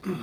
Good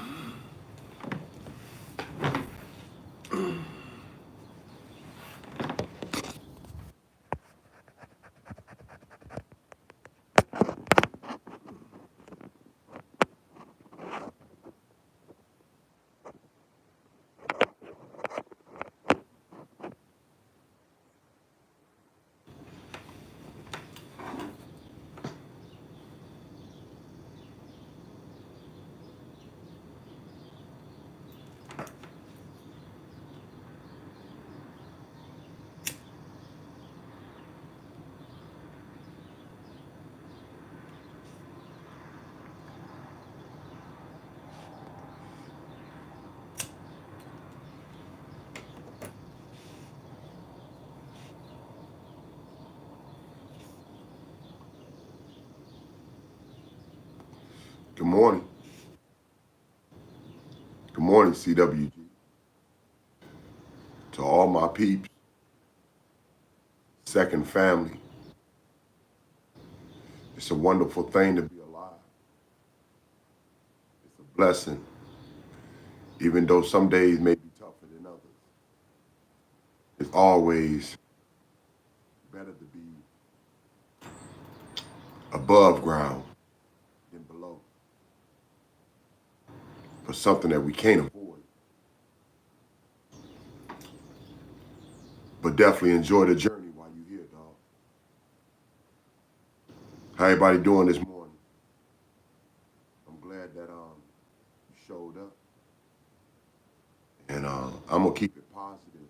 morning. Good morning, CWG. To all my peeps, second family. It's a wonderful thing to be alive. It's a blessing, even though some days may be tougher than others. It's always better to be above ground than below. For something that we can't avoid. But definitely enjoy the journey while you're here, dog. How everybody doing this morning? I'm glad that you showed up. And I'm gonna keep it positive.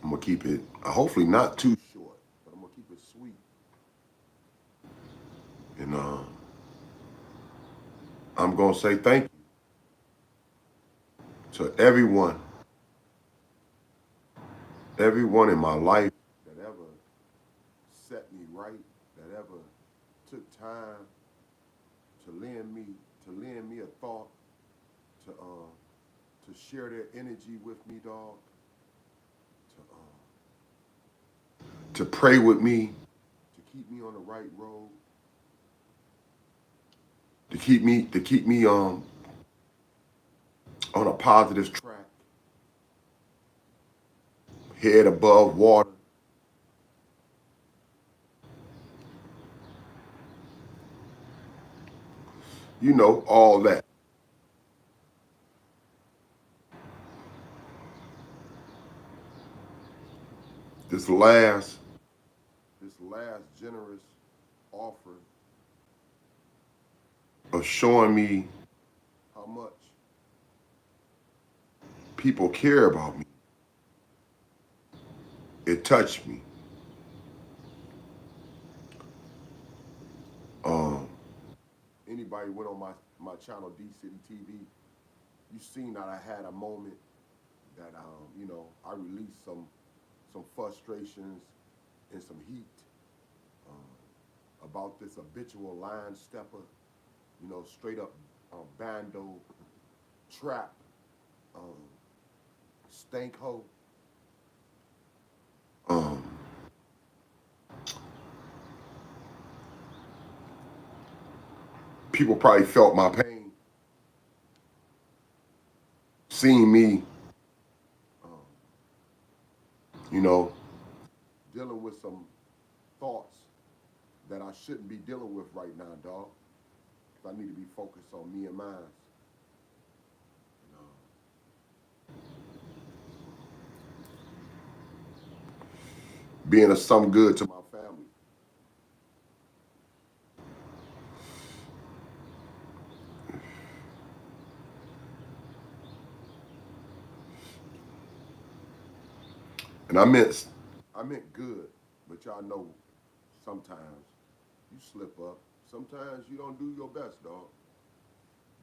I'm gonna keep it hopefully not too short, but I'm gonna keep it sweet. And I'm gonna say thank you to everyone in my life that ever set me right, that ever took time to lend me a thought, to share their energy with me, dog, to pray with me, to keep me on the right road, to keep me on a positive track, head above water. You know, all that. This last generous offer of showing me how much people care about me. It touched me. Um, Anybody went on my channel, D City TV, you seen that I had a moment that I released some frustrations and some heat about this habitual line stepper, straight up bando trap um, stank hoe. Um, People probably felt my pain, seeing me, um, you know, dealing with some thoughts that I shouldn't be dealing with right now, dog. 'Cause I need to be focused on me and mine. And, being of some good to my family. And I meant good, but y'all know sometimes you slip up. Sometimes you don't do your best, dog.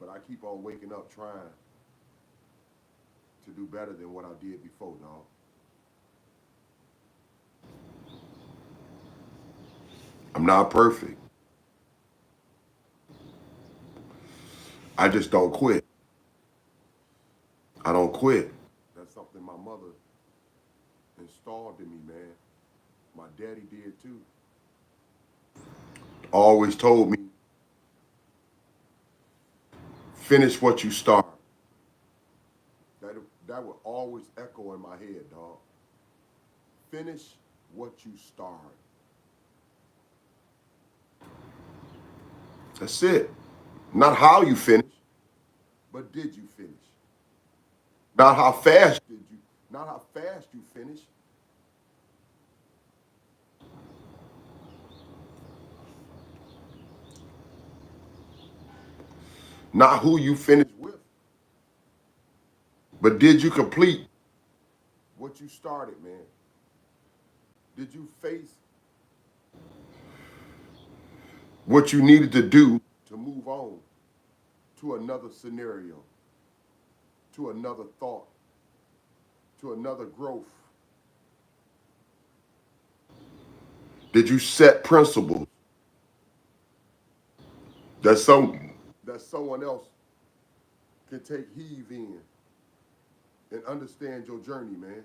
But I keep on waking up trying to do better than what I did before, dog. I'm not perfect. I just don't quit. I don't quit. That's something my mother installed in me, man. My daddy did too. always told me, finish what you start. That, that would always echo in my head, dog. Finish what you start. That's it. Not how you finish, but did you finish? Not how fast did you, not how fast you finish. Not who you finish with, but did you complete what you started, man? Did you face what you needed to do to move on to another scenario, to another thought, to another growth? Did you set principles that someone else can take heave in and understand your journey, man?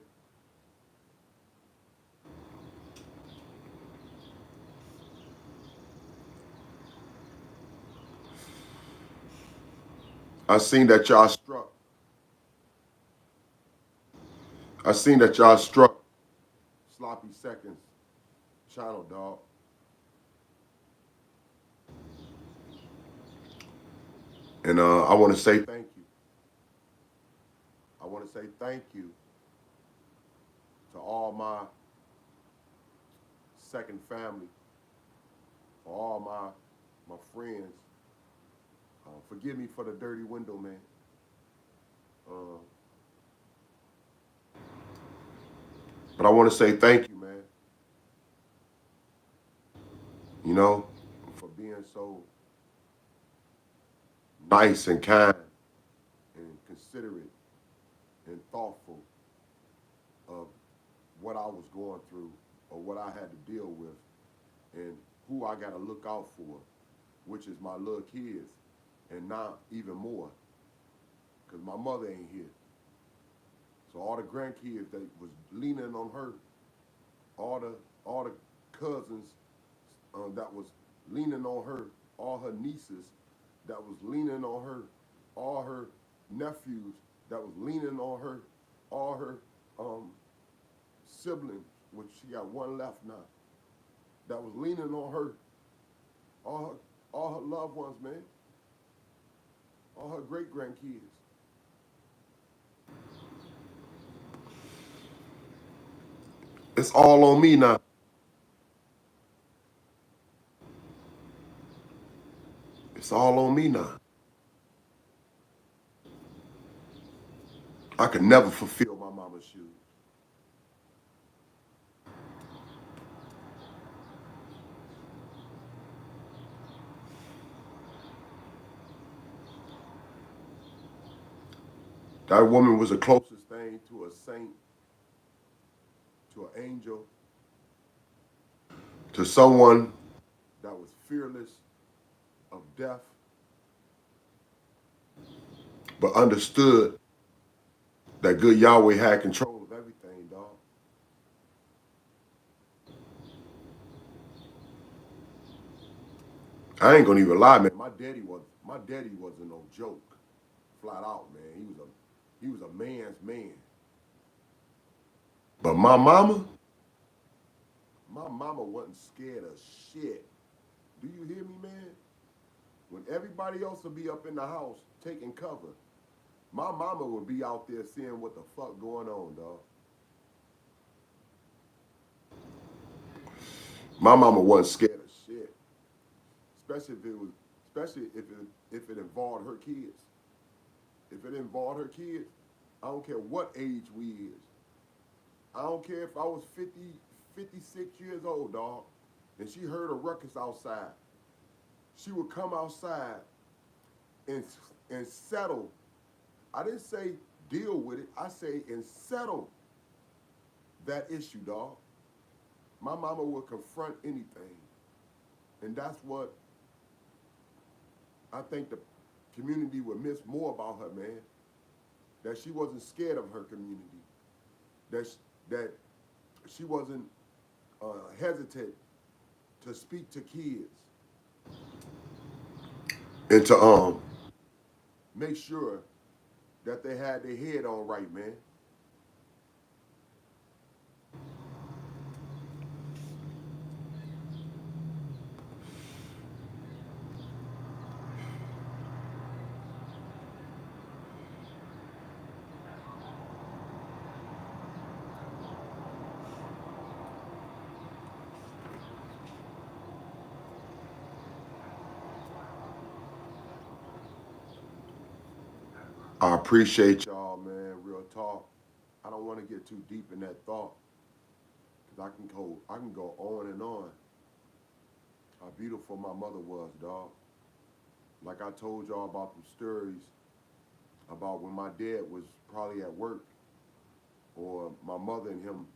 I seen that y'all struck. I seen that y'all struck sloppy seconds channel, dog. And I want to say thank you. I want to say thank you to all my second family, for all my friends. Forgive me for the dirty window, man. Uh, but I want to say thank you, man. You know, for being so nice and kind and considerate and thoughtful of what I was going through or what I had to deal with and who I got to look out for, which is my little kids, and now even more, because my mother ain't here. So all the grandkids that was leaning on her, all the cousins that was leaning on her, all her nieces that was leaning on her, all her nephews that was leaning on her, all her um, siblings, which she got one left now, that was leaning on her, all her loved ones, man, all her great grandkids. It's all on me now. It's all on me now. I could never fulfill my mama's shoes. That woman was the closest thing to a saint, to an angel, to someone that was fearless of death, but understood that good Yahweh had control of everything, dog. I ain't gonna even lie, man. My daddy wasn't no joke, flat out, man. He was a man's man. But my mama wasn't scared of shit. Do you hear me, man? When everybody else would be up in the house taking cover, my mama would be out there seeing what the fuck going on, dog. My mama wasn't scared of shit, especially if it was, especially if it involved her kids. If it involved her kids, I don't care what age we is. I don't care if I was 50, 56 years old, dog, and she heard a ruckus outside. She would come outside and and settle. I didn't say deal with it. I say and settle that issue, dog. My mama would confront anything, and that's what I think the community would miss more about her, man. That she wasn't scared of her community. That she wasn't hesitant to speak to kids. and to make sure that they had their head on right, man. I appreciate y'all, man. Real talk. I don't want to get too deep in that thought because I can go on and on. How beautiful my mother was, dog. Like I told y'all about them stories about when my dad was probably at work or my mother and him,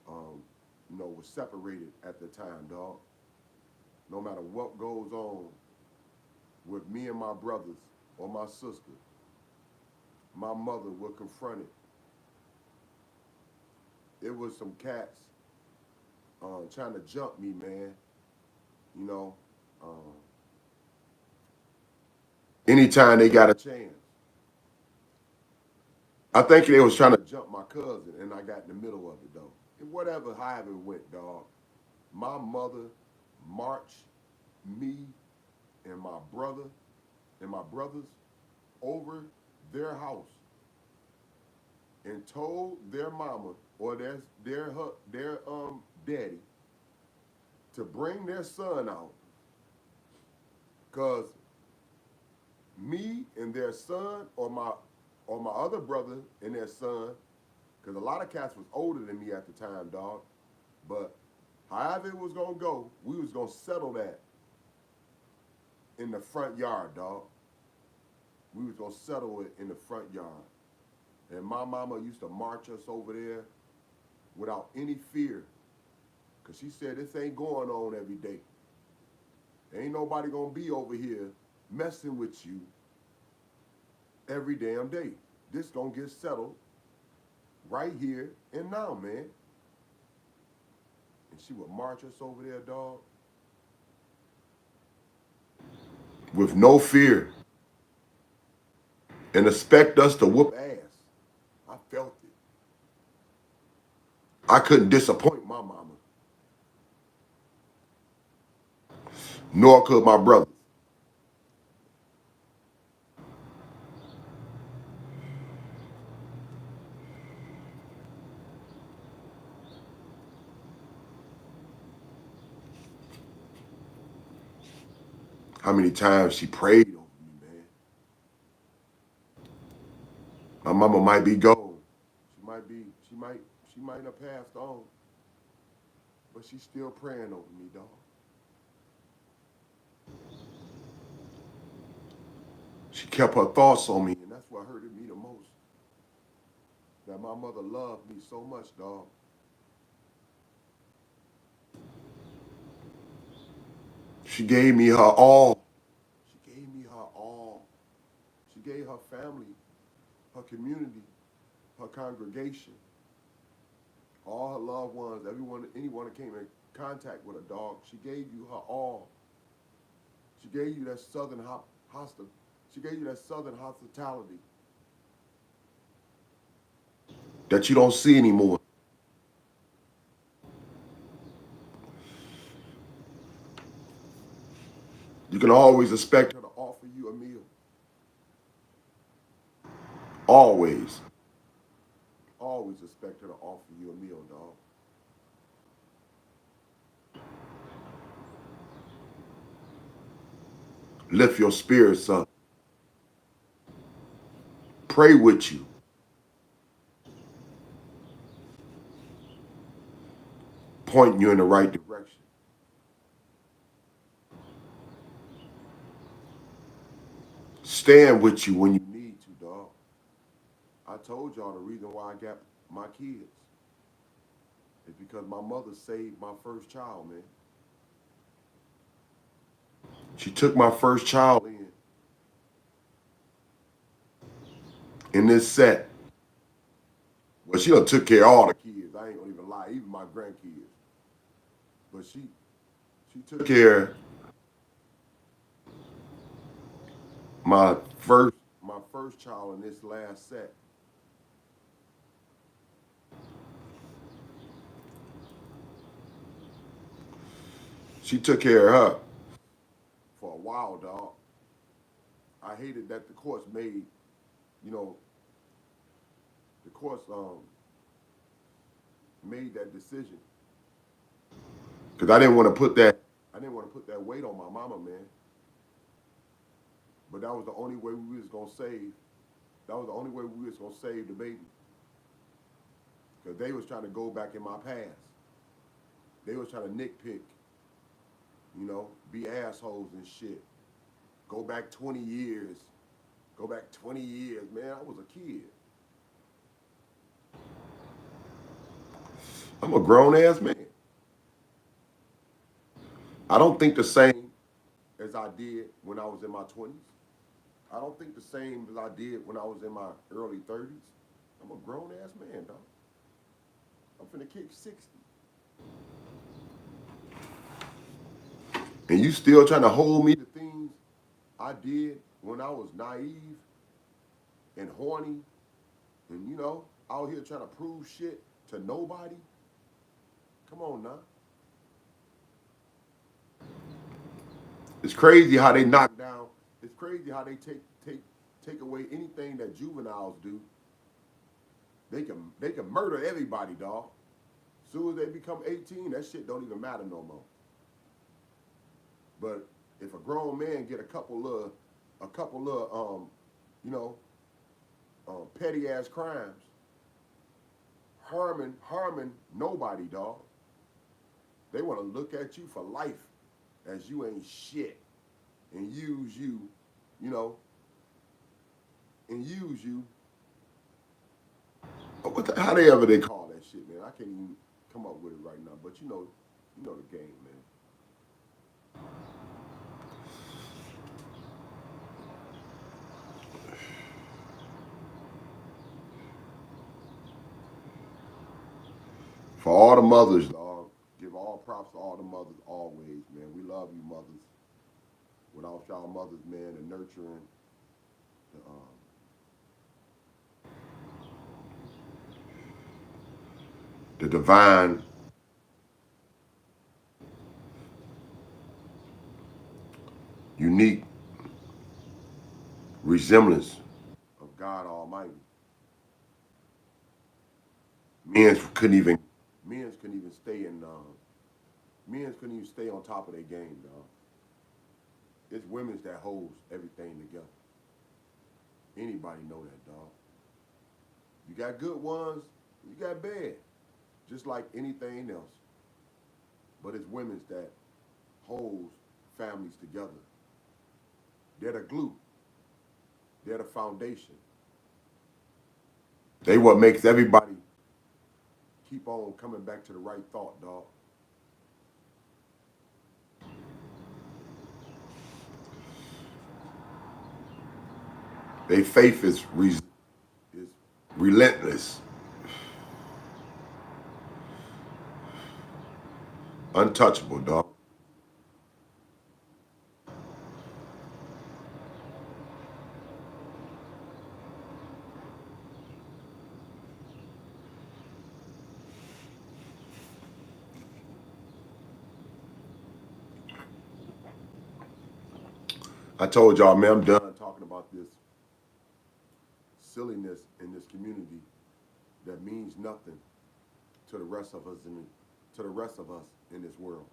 was separated at the time, dog. No matter what goes on with me and my brothers or my sister, my mother will confront it. It was some cats trying to jump me, man. You know, um, anytime they got a chance. I think they was trying to jump my cousin, and I got in the middle of it though. And whatever, however it went, dog. My mother marched me and my brother and my brothers over their house and told their mama or their daddy to bring their son out, cause me and their son or my other brother and their son, cause a lot of cats was older than me at the time, dog. But however it was gonna go, we was gonna settle that in the front yard, dog. We was gonna settle it in the front yard. And my mama used to march us over there without any fear. Cause she said this ain't going on every day. Ain't nobody gonna be over here messing with you every damn day. This gonna get settled right here and now, man. And she would march us over there, dog, with no fear and expect us to whoop ass. I felt it. I couldn't disappoint my mama, nor could my brothers. How many times she prayed over me, man. My mama might be gone. She might be, she might have passed on, but she's still praying over me, dog. She kept her thoughts on me, and that's what hurted me the most. That my mother loved me so much, dog. She gave me her all. She gave me her all. She gave her family, her community, her congregation, all her loved ones, anyone that came in contact with a dog. She gave you her all. She gave you that hostel. She gave you that southern hospitality that you don't see anymore. You can always expect her to offer you a meal. Always. Always expect her to offer you a meal, dog. Lift your spirits up. Pray with you. Point you in the right direction. Stand with you when you need to, dog. I told y'all the reason why I got my kids is because my mother saved my first child, man. She took my first child in this set. Well, she done took care of all the kids. I ain't gonna even lie, even my grandkids. But she took care My my first child in this last set, she took care of her for a while, dog. I hated that the courts made, you know, the courts made that decision because I didn't want to put that weight on my mama, man. But that was the only way we was gonna save. That was the only way we was gonna save the baby because they was trying to go back in my past. They was trying to nitpick, be assholes and shit. Go back 20 years. Go back 20 years, man. I was a kid. I'm a grown ass man. I don't think the same as I did when I was in my 20s. I don't think the same as I did when I was in my early 30s. I'm a grown ass man, dog. I'm finna kick 60. And you still trying to hold me to things I did when I was naive and horny and, out here trying to prove shit to nobody? Come on now. It's crazy how they knock down. It's crazy how they take away anything that juveniles do. They can murder everybody, dog. As soon as they become 18, that shit don't even matter no more. But if a grown man get a couple of you know, petty ass crimes, harming nobody, dog. They want to look at you for life as you ain't shit and use you, you know, and use you. How they call that shit, man? I can't even come up with it right now. But you know the game, man. For all the mothers, dog, give all props to all the mothers always, man. We love you, mothers. Without y'all mothers, man, the nurturing, the divine, unique resemblance of God Almighty. Men's couldn't even, men's couldn't even stay in, men's couldn't even stay on top of their game, dog. It's women's that holds everything together. Anybody know that, dog. You got good ones, you got bad, just like anything else. But it's women's that holds families together. They're the glue. They're the foundation. They what makes everybody keep on coming back to the right thought, dog. Their faith is relentless, untouchable, dog. I told y'all, man, I'm done talking about this silliness in this community that means nothing to the rest of us in this world.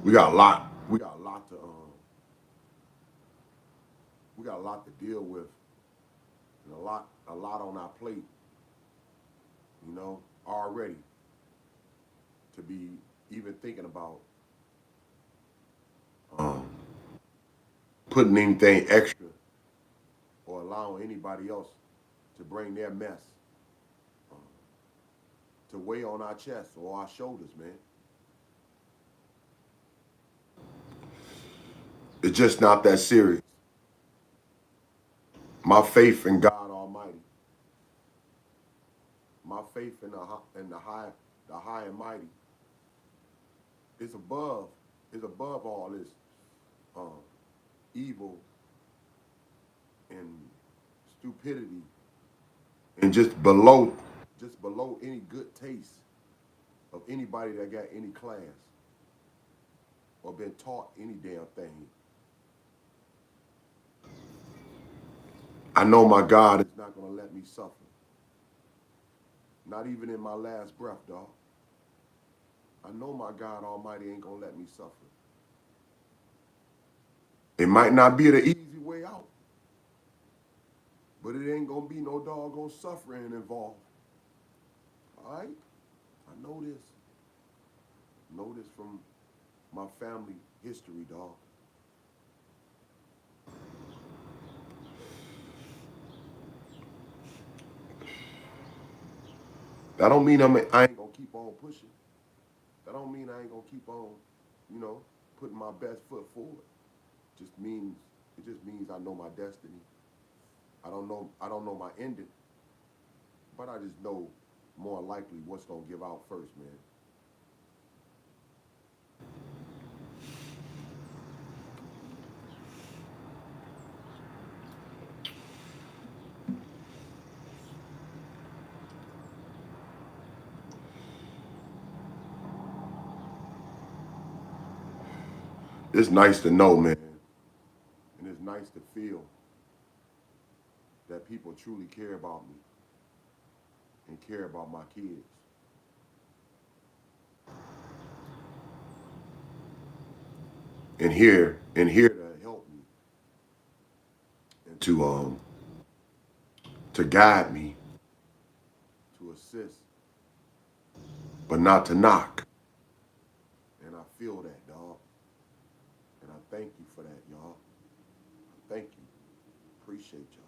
We got a lot. We got a lot to deal with, and a lot on our plate. Already to be even thinking about um, putting anything extra or allowing anybody else to bring their mess um, to weigh on our chest or our shoulders, man. It's just not that serious. My faith in God Almighty, my faith in the high and mighty, It's above. It's above all this um, evil and stupidity, and just below any good taste of anybody that got any class or been taught any damn thing. I know my God is not gonna let me suffer. Not even in my last breath, dog. I know my God Almighty ain't gonna let me suffer. It might not be the easy way out, but it ain't gonna be no doggone suffering involved. All right? I know this. Know this from my family history, dog. That don't mean I ain't gonna keep on pushing. That don't mean I ain't gonna keep on, you know, putting my best foot forward. Just means it just means I know my destiny. I don't know my ending, but I just know more likely what's gonna give out first, man. It's nice to know, man, and it's nice to feel that people truly care about me and care about my kids, and here to help me and to guide me, to assist, but not to knock. And I feel that, dog. And I thank you for that, y'all. Thank you. Appreciate y'all.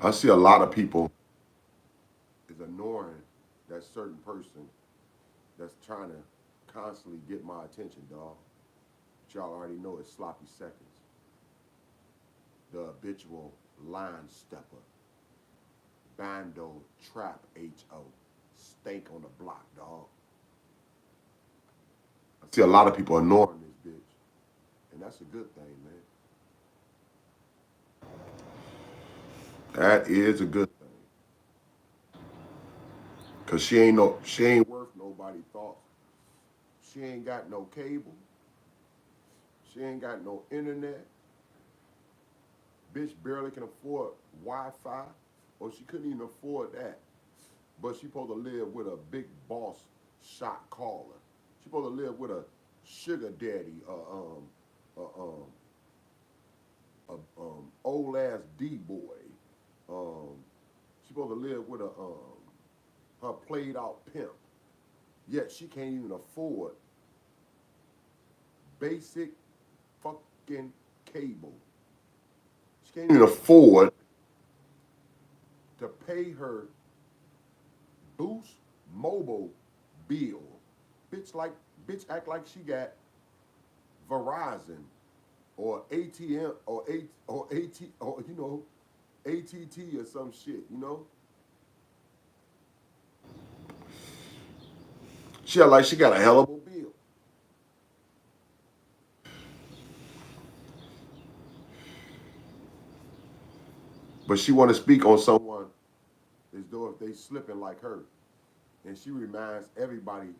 I see a lot of people is ignoring that certain person that's trying to constantly get my attention, dog. But y'all already know it's sloppy seconds. The habitual line stepper, bando, trap, H.O., stank on the block, dog. I see a lot of people ignoring this bitch, and that's a good thing, man. That is a good thing, cause she ain't worth nobody thoughts. She ain't got no cable. She ain't got no internet. Bitch barely can afford Wi-Fi, or she couldn't even afford that. But she supposed to live with a big boss shot caller. She supposed to live with a sugar daddy, old ass D boy. She supposed to live with a her played out pimp. Yet she can't even afford basic fucking cable. She can't even afford to pay her Boost Mobile bill. Bitch like bitch act like she got Verizon or ATM or AT or ATT or some shit, She act like she got a hell of a bill. But she wanna speak on someone as though if they slipping like her. And she reminds everybody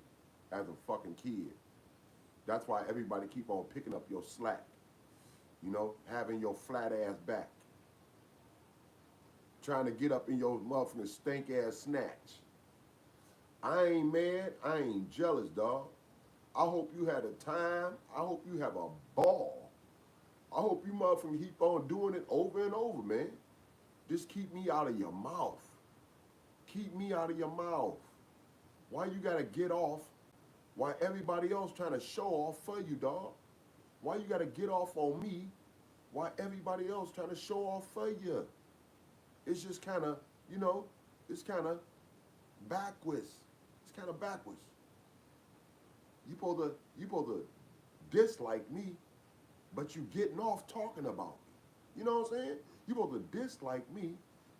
as a fucking kid. That's why everybody keep on picking up your slack, having your flat ass back, trying to get up in your motherfucking stink ass snatch. I ain't mad. I ain't jealous, dog. I hope you had a time. I hope you have a ball. I hope you motherfucking keep on doing it over and over, man. Just keep me out of your mouth. Keep me out of your mouth. Why you gotta get off? Why everybody else trying to show off for you, dog? Why you gotta get off on me? Why everybody else trying to show off for you? It's just kind of, you know, It's kind of backwards. It's kind of backwards. You supposed to dislike me, but you getting off talking about me. You know what I'm saying? You supposed to dislike me,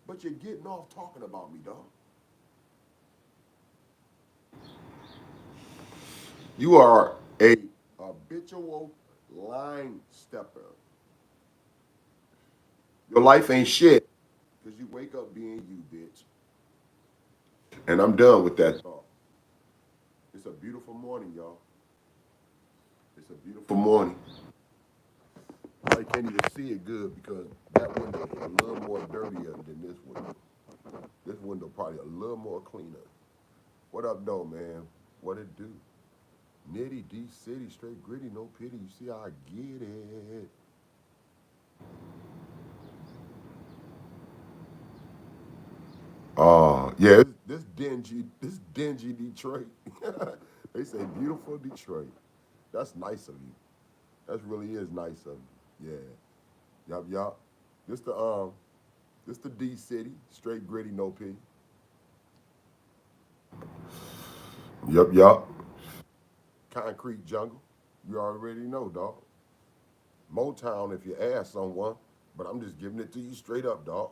but you're getting off talking about me, dog. You are a habitual line stepper. Your life ain't shit because you wake up being you, bitch. And I'm done with that thought. It's a beautiful morning, y'all. It's a beautiful morning. I can't even see it good because that window is a little more dirtier than this window. This window probably a little more cleaner. What up, though, man? What it do? Nitty D City, straight gritty, no pity. You see how I get it. Yeah, this dingy Detroit. They say beautiful Detroit. That's nice of you. That really is nice of you. Yeah. Yup, yup. This the D City, straight gritty, no pity. Yup, yup. Concrete jungle. You already know, dog. Motown if you ask someone, but I'm just giving it to you straight up, dog.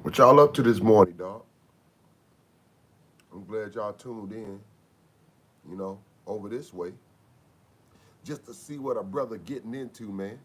What y'all up to this morning, dog? I'm glad y'all tuned in, over this way, just to see what a brother getting into, man.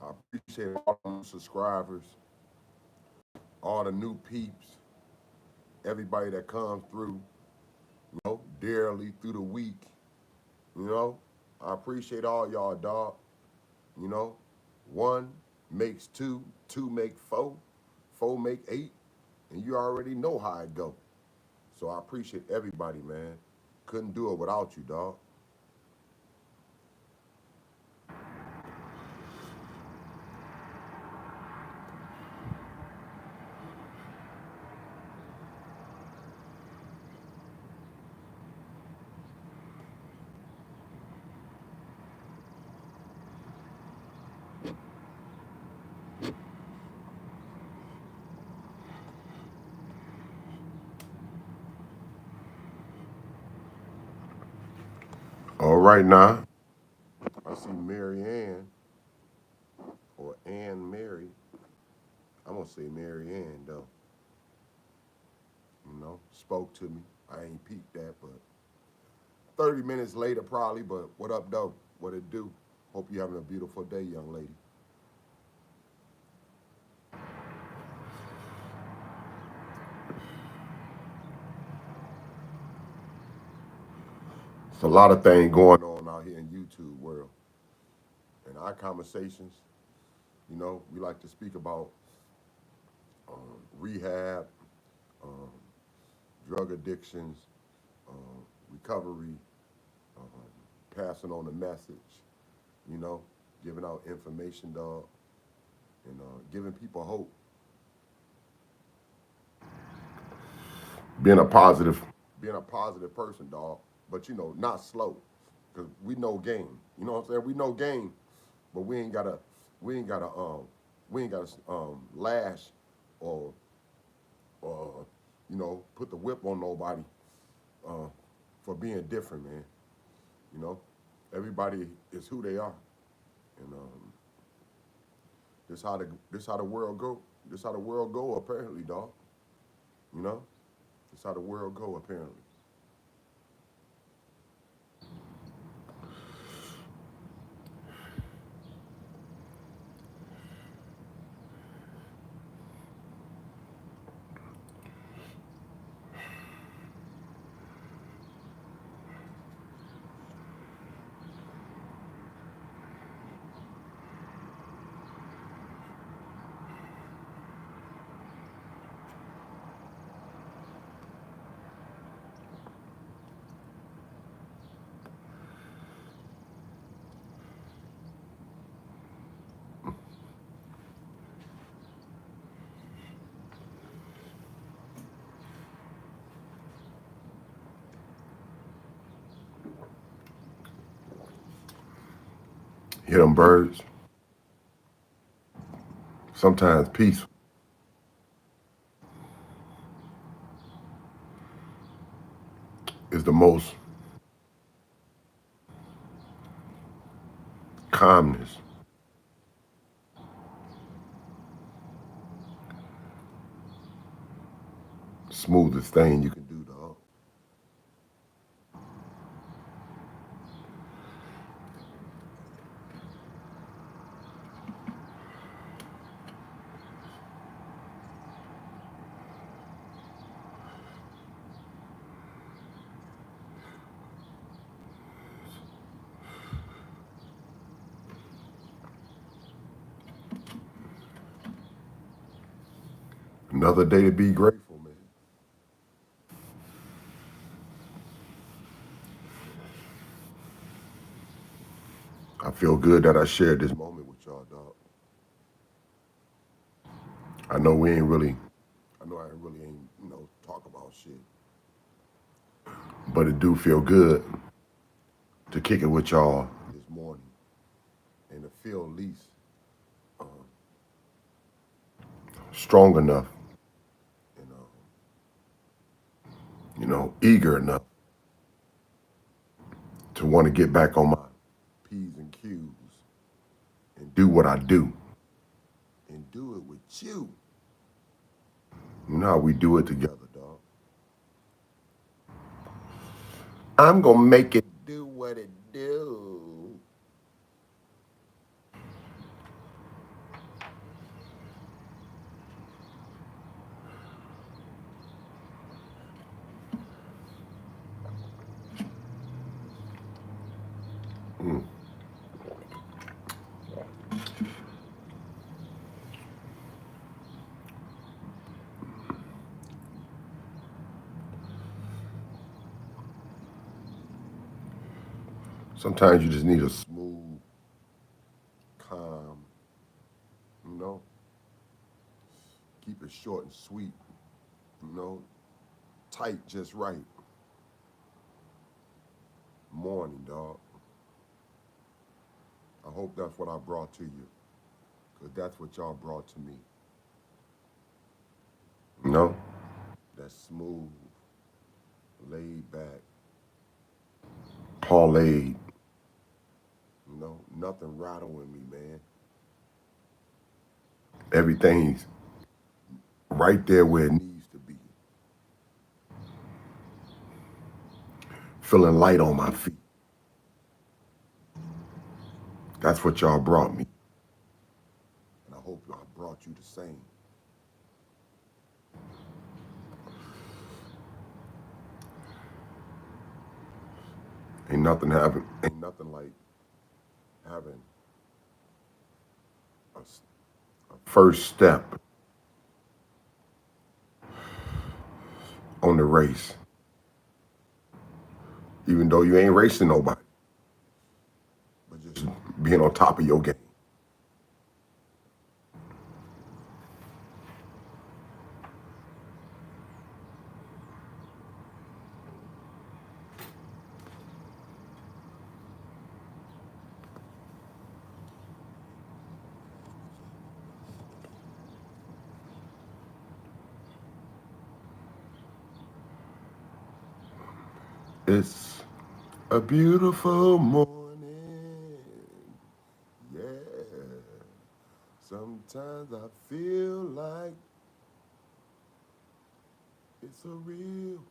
I appreciate all the subscribers, all the new peeps, everybody that comes through, dearly through the week. You know, I appreciate all y'all, dog. You know, one makes two, two make four, four make eight, and you already know how it go. So I appreciate everybody, man. Couldn't do it without you, dog. All right, now I see Mary Ann or Ann Mary. I'm gonna say Mary Ann though. Spoke to me. I ain't peeped that, but 30 minutes later probably. But what up, though? What it do? Hope you having a beautiful day, young lady. It's a lot of things going on out here in YouTube world. And our conversations, we like to speak about rehab, um, drug addictions, recovery, um, passing on the message, you know, giving out information, dog, and giving people hope. Being a positive, being a positive person, dog. But not slow, cause we know game. You know what I'm saying? We know game, but we ain't gotta, we ain't gotta lash or put the whip on nobody. uh, for being different, man. You know, everybody is who they are, and this how the world go. This how the world go. Apparently, dog. You know, this how the world go. Apparently. Hear them birds. Sometimes peace is the most calmness, smoothest thing you can do, dog. Another day to be grateful, man. I feel good that I shared this moment with y'all, dog. I know we ain't really, I know I really ain't, talk about shit. But it do feel good to kick it with y'all this morning and to feel at least strong enough and, eager enough to want to get back on my P's and Q's and do what I do and do it with you. You know how we do it together, dog. I'm gonna make it do what it do. Mm. Sometimes you just need a smooth, calm, you know, keep it short and sweet, you know, tight just right. Morning, dog. I hope that's what I brought to you, because that's what y'all brought to me. You know, that smooth, laid back, parlayed, nothing rattling me, man. Everything's right there where it needs to be. Feeling light on my feet. That's what y'all brought me. And I hope I brought you the same. Ain't nothing like having a first step on the race. Even though you ain't racing nobody, but just being on top of your game. It's a beautiful morning. Yeah. Sometimes I feel like it's a real.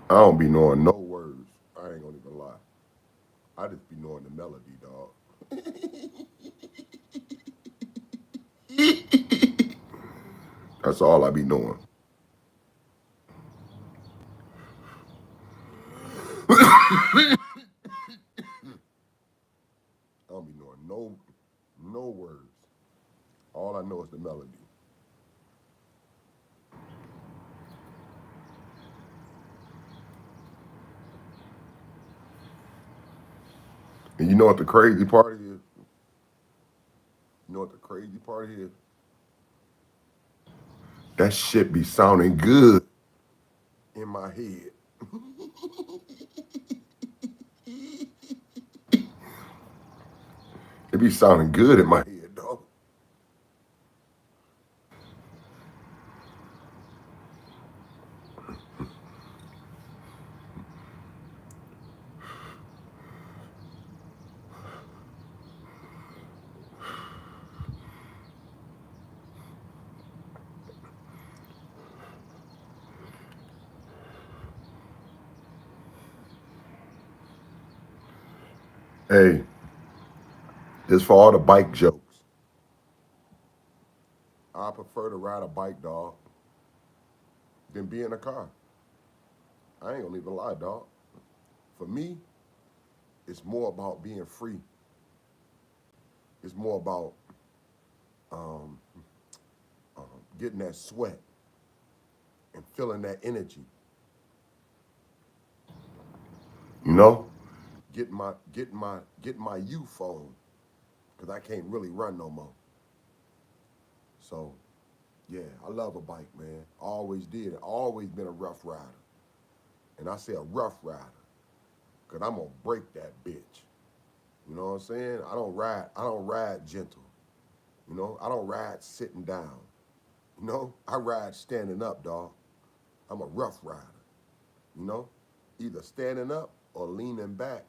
I don't be knowing no words. I ain't gonna even lie. I just be knowing the melody, dog. That's all I be knowing. I don't be knowing no words. All I know is the melody. And you know what the crazy part is? You know what the crazy part is? That shit be sounding good in my head. It be sounding good in my head, dog. Hey, this for all the bike jokes. I prefer to ride a bike, dog, than be in a car. I ain't gonna even lie, dog. For me, it's more about being free. It's more about um, getting that sweat and feeling that energy. You know, getting my youth on, cause I can't really run no more. So yeah, I love a bike, man. I always did. Always been a rough rider, and I say a rough rider, cause I'm gonna break that bitch. You know what I'm saying? I don't ride. I don't ride gentle. You know, I don't ride sitting down. You know, I ride standing up, dog. I'm a rough rider. You know, either standing up or leaning back,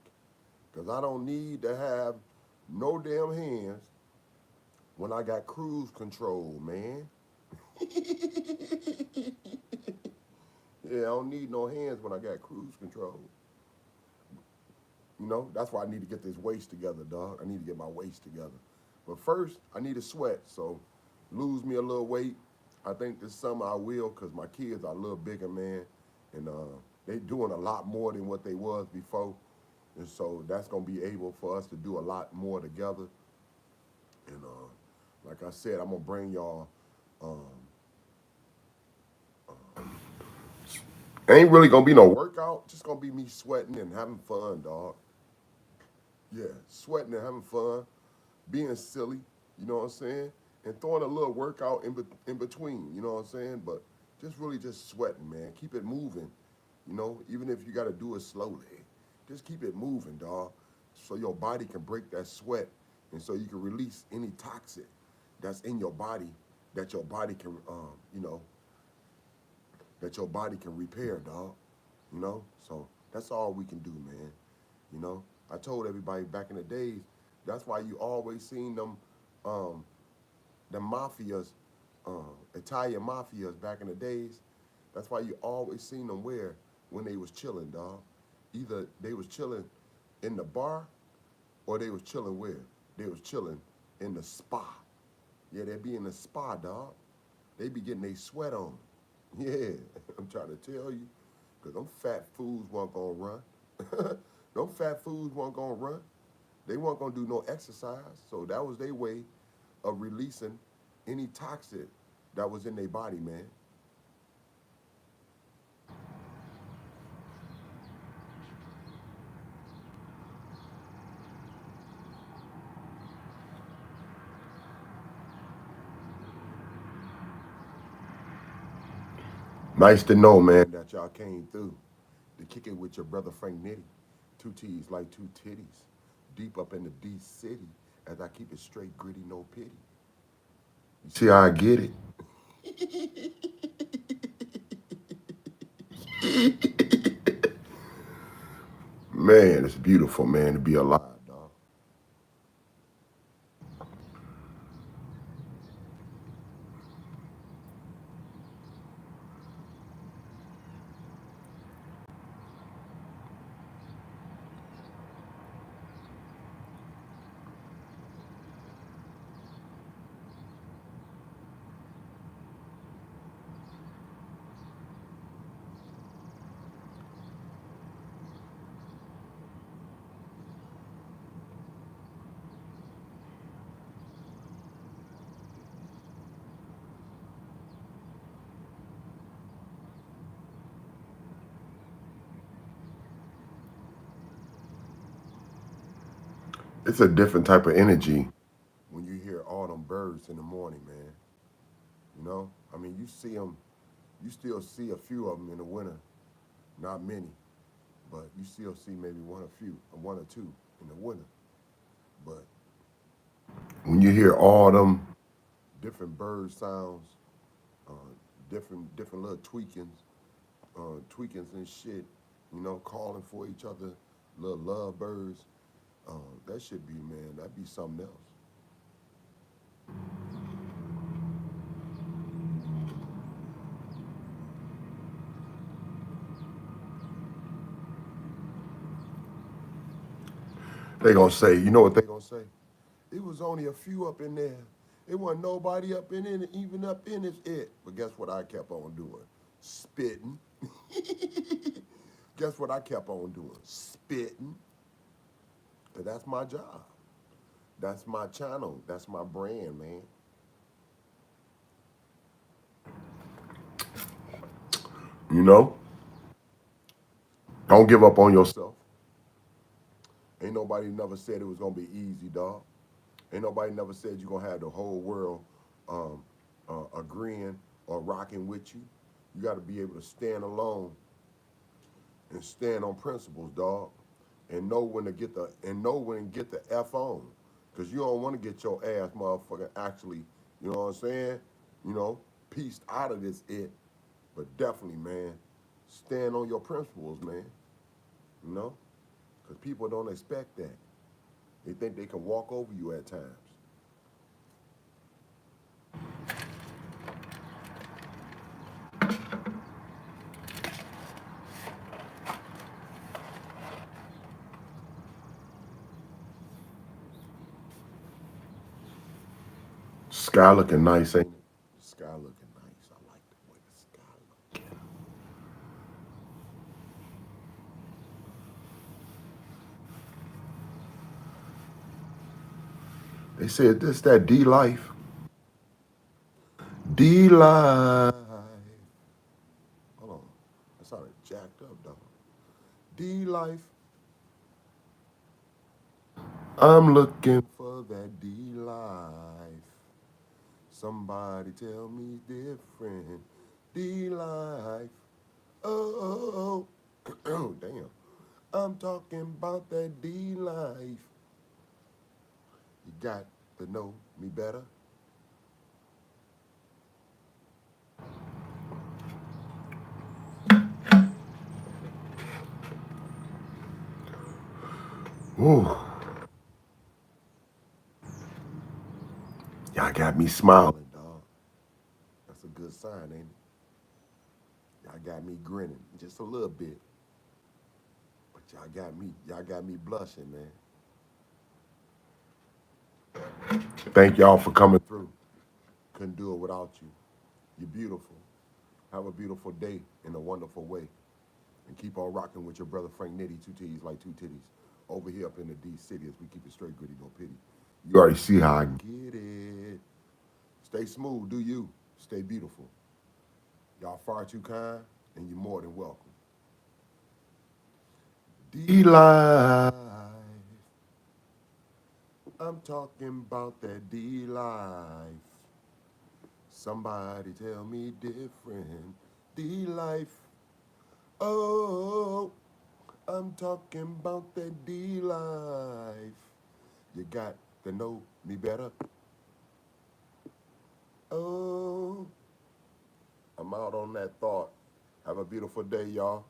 cause I don't need to have no damn hands when I got cruise control, man. Yeah, I don't need no hands when I got cruise control. You know, that's why I need to get this waist together, dog. I need to get my waist together. But first, I need to sweat. So lose me a little weight. I think this summer I will, because my kids are a little bigger, man. And they doing a lot more than what they was before. And so that's going to be able for us to do a lot more together. And like I said, I'm going to bring y'all. Um, ain't really going to be no workout. Just going to be me sweating and having fun, dog. Yeah, sweating and having fun, being silly, you know what I'm saying? And throwing a little workout in between, you know what I'm saying? But just really just sweating, man. Keep it moving, you know, even if you got to do it slowly. Just keep it moving, dog, so your body can break that sweat and so you can release any toxic that's in your body that your body can, you know, that your body can repair, dog, you know? So that's all we can do, man. You know, I told everybody back in the days, that's why you always seen them, um, the mafias, Italian mafias back in the days. That's why you always seen them wear when they was chilling, dog. Either they was chilling in the bar or they was chilling where? They was chilling in the spa. Yeah, they be in the spa, dog. They be getting their sweat on. Yeah, I'm trying to tell you, because them fat fools weren't gonna run. Them fat fools weren't gonna run. They weren't gonna do no exercise. So that was their way of releasing any toxic that was in their body, man. Nice to know, man, that y'all came through to kick it with your brother Frank Nitty. Two T's like two titties. Deep up in the D city as I keep it straight, gritty, no pity. You see how I get it? Man, it's beautiful, man, to be alive, dog. It's a different type of energy when you hear all them birds in the morning, man. You know, I mean, you see them, you still see a few of them in the winter, not many, but you still see maybe one or two in the winter. But when you hear all them different bird sounds, uh, different little tweakings and shit, you know, calling for each other, little love birds, that should be, man, that'd be something else. They gonna say, you know what they gonna say? It was only a few up in there. It wasn't nobody up in it, even up in it. But guess what I kept on doing? Spitting. Guess what I kept on doing? Spitting. And that's my job. That's my channel. That's my brand, man. You know? Don't give up on yourself. Ain't nobody never said it was gonna be easy, dog. Ain't nobody never said you're gonna have the whole world um, agreeing or rocking with you. You got to be able to stand alone and stand on principles, dog, and know when to get the f on, cause you don't want to get your ass motherfucker actually, you know what I'm saying? You know, pieced out of this it, but definitely, man, stand on your principles, man. You know, cause people don't expect that. They think they can walk over you at times. Sky looking nice, ain't it? The sky looking nice. I like the way the sky looking. They said this that D life. D life. Hold on. That sounded jacked up, dog. D life. I'm looking for that D life. Somebody tell me different. D life. Oh, oh, oh. Damn. I'm talking about that D life. You got to know me better. Ooh. Y'all got me smiling, dog. That's a good sign, ain't it? Y'all got me grinning just a little bit. But y'all got me blushing, man. Thank y'all for coming through. Couldn't do it without you. You're beautiful. Have a beautiful day in a wonderful way. And keep on rocking with your brother Frank Nitty, two T's like two titties. Over here up in the D city as we keep it straight, gritty, no pity. You already see how I get it. Stay smooth, do you. Stay beautiful. Y'all far too kind, and you're more than welcome. D life. I'm talking about that D life. Somebody tell me different. D life. Oh, I'm talking about that D life. You got to know me better. Oh, I'm out on that thought. Have a beautiful day, y'all.